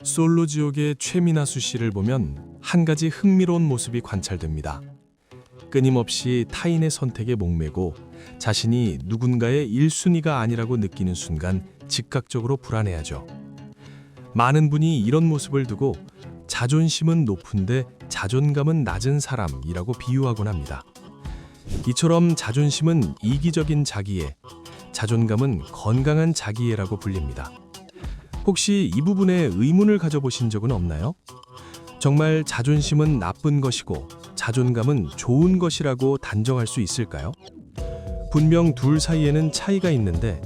솔로지옥의 최민아수 씨를 보면 한 가지 흥미로운 모습이 관찰됩니다. 끊임없이 타인의 선택에 목매고 자신이 누군가의 1순위가 아니라고 느끼는 순간 즉각적으로 불안해하죠. 많은 분이 이런 모습을 두고 자존심은 높은데 자존감은 낮은 사람이라고 비유하곤 합니다. 이처럼 자존심은 이기적인 자기애, 자존감은 건강한 자기애라고 불립니다. 혹시 이 부분에 의문을 가져보신 적은 없나요? 정말 자존심은 나쁜 것이고 자존감은 좋은 것이라고 단정할 수 있을까요? 분명 둘 사이에는 차이가 있는데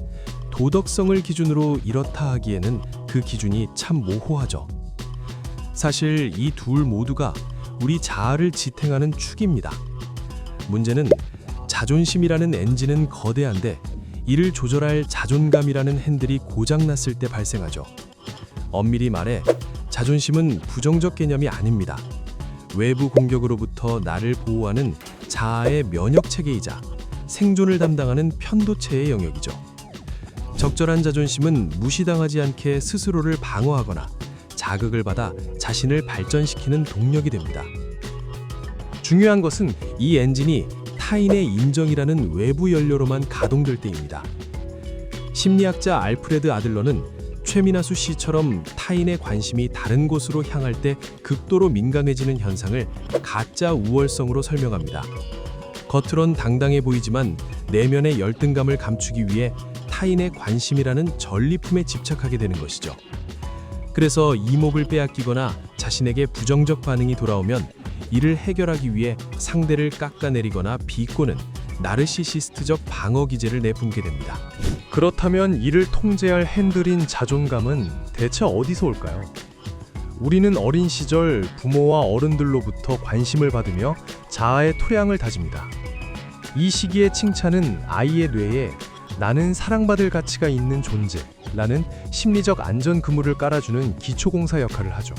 도덕성을 기준으로 이렇다 하기에는 그 기준이 참 모호하죠. 사실 이 둘 모두가 우리 자아를 지탱하는 축입니다. 문제는 자존심이라는 엔진은 거대한데 이를 조절할 자존감이라는 핸들이 고장났을 때 발생하죠. 엄밀히 말해 자존심은 부정적 개념이 아닙니다. 외부 공격으로부터 나를 보호하는 자아의 면역체계이자 생존을 담당하는 편도체의 영역이죠. 적절한 자존심은 무시당하지 않게 스스로를 방어하거나 자극을 받아 자신을 발전시키는 동력이 됩니다. 중요한 것은 이 엔진이 타인의 인정이라는 외부 연료로만 가동될 때입니다. 심리학자 알프레드 아들러는 최민아수 씨처럼 타인의 관심이 다른 곳으로 향할 때 극도로 민감해지는 현상을 가짜 우월성으로 설명합니다. 겉으론 당당해 보이지만 내면의 열등감을 감추기 위해 타인의 관심이라는 전리품에 집착하게 되는 것이죠. 그래서 이목을 빼앗기거나 자신에게 부정적 반응이 돌아오면 이를 해결하기 위해 상대를 깎아내리거나 비꼬는 나르시시스트적 방어 기제를 내뿜게 됩니다. 그렇다면 이를 통제할 핸들인 자존감은 대체 어디서 올까요? 우리는 어린 시절 부모와 어른들로부터 관심을 받으며 자아의 토량을 다집니다. 이 시기의 칭찬은 아이의 뇌에 나는 사랑받을 가치가 있는 존재라는 심리적 안전 그물을 깔아주는 기초공사 역할을 하죠.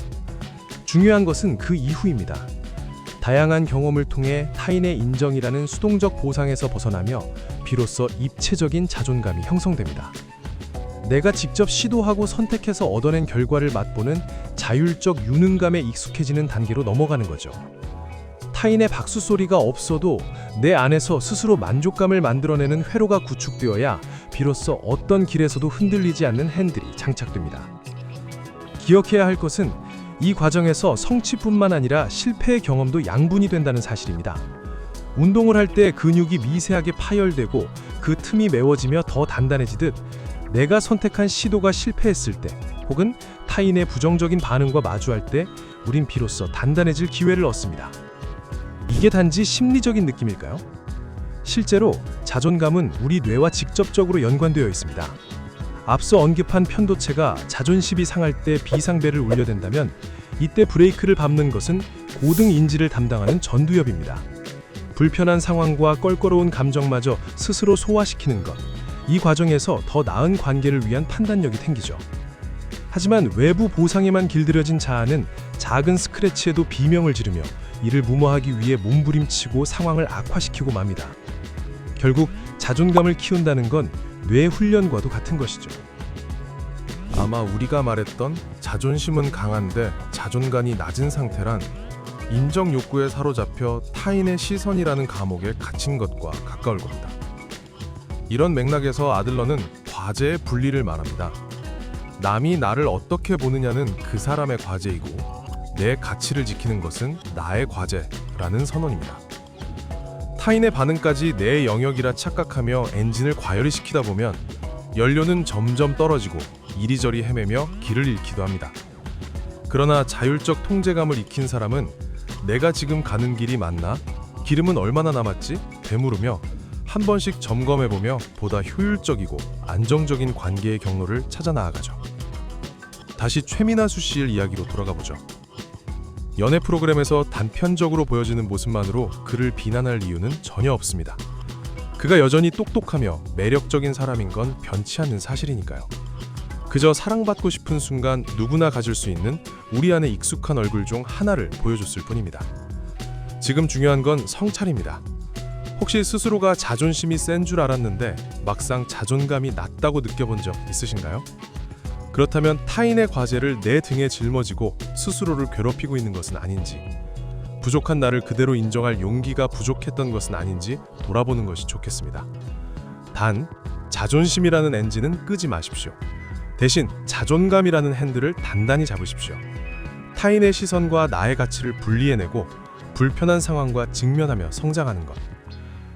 중요한 것은 그 이후입니다. 다양한 경험을 통해 타인의 인정이라는 수동적 보상에서 벗어나며 비로소 입체적인 자존감이 형성됩니다. 내가 직접 시도하고 선택해서 얻어낸 결과를 맛보는 자율적 유능감에 익숙해지는 단계로 넘어가는 거죠. 타인의 박수 소리가 없어도 내 안에서 스스로 만족감을 만들어내는 회로가 구축되어야 비로소 어떤 길에서도 흔들리지 않는 핸들이 장착됩니다. 기억해야 할 것은 이 과정에서 성취뿐만 아니라 실패의 경험도 양분이 된다는 사실입니다. 운동을 할 때 근육이 미세하게 파열되고 그 틈이 메워지며 더 단단해지듯 내가 선택한 시도가 실패했을 때 혹은 타인의 부정적인 반응과 마주할 때 우린 비로소 단단해질 기회를 얻습니다. 이게 단지 심리적인 느낌일까요? 실제로 자존감은 우리 뇌와 직접적으로 연관되어 있습니다. 앞서 언급한 편도체가 자존심이 상할 때 비상벨을 울려댄다면 이때 브레이크를 밟는 것은 고등 인지를 담당하는 전두엽입니다. 불편한 상황과 껄끄러운 감정마저 스스로 소화시키는 것, 이 과정에서 더 나은 관계를 위한 판단력이 생기죠. 하지만 외부 보상에만 길들여진 자아는 작은 스크래치에도 비명을 지르며 이를 무마하기 위해 몸부림치고 상황을 악화시키고 맙니다. 결국 자존감을 키운다는 건 뇌 훈련과도 같은 것이죠. 아마 우리가 말했던 자존심은 강한데 자존감이 낮은 상태란 인정 욕구에 사로잡혀 타인의 시선이라는 감옥에 갇힌 것과 가까울 겁니다. 이런 맥락에서 아들러는 과제의 분리를 말합니다. 남이 나를 어떻게 보느냐는 그 사람의 과제이고 내 가치를 지키는 것은 나의 과제라는 선언입니다. 타인의 반응까지 내 영역이라 착각하며 엔진을 과열히 시키다 보면 연료는 점점 떨어지고 이리저리 헤매며 길을 잃기도 합니다. 그러나 자율적 통제감을 익힌 사람은 내가 지금 가는 길이 맞나? 기름은 얼마나 남았지? 되물으며 한 번씩 점검해보며 보다 효율적이고 안정적인 관계의 경로를 찾아 나아가죠. 다시 최민아수 씨의 이야기로 돌아가보죠. 연애 프로그램에서 단편적으로 보여지는 모습만으로 그를 비난할 이유는 전혀 없습니다. 그가 여전히 똑똑하며 매력적인 사람인 건 변치 않는 사실이니까요. 그저 사랑받고 싶은 순간 누구나 가질 수 있는 우리 안에 익숙한 얼굴 중 하나를 보여줬을 뿐입니다. 지금 중요한 건 성찰입니다. 혹시 스스로가 자존심이 센 줄 알았는데 막상 자존감이 낮다고 느껴본 적 있으신가요? 그렇다면 타인의 과제를 내 등에 짊어지고 스스로를 괴롭히고 있는 것은 아닌지, 부족한 나를 그대로 인정할 용기가 부족했던 것은 아닌지 돌아보는 것이 좋겠습니다. 단, 자존심이라는 엔진은 끄지 마십시오. 대신 자존감이라는 핸들을 단단히 잡으십시오. 타인의 시선과 나의 가치를 분리해내고 불편한 상황과 직면하며 성장하는 것.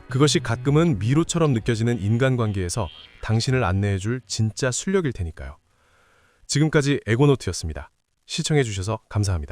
그것이 가끔은 미로처럼 느껴지는 인간관계에서 당신을 안내해줄 진짜 순력일 테니까요. 지금까지 에고노트였습니다. 시청해주셔서 감사합니다.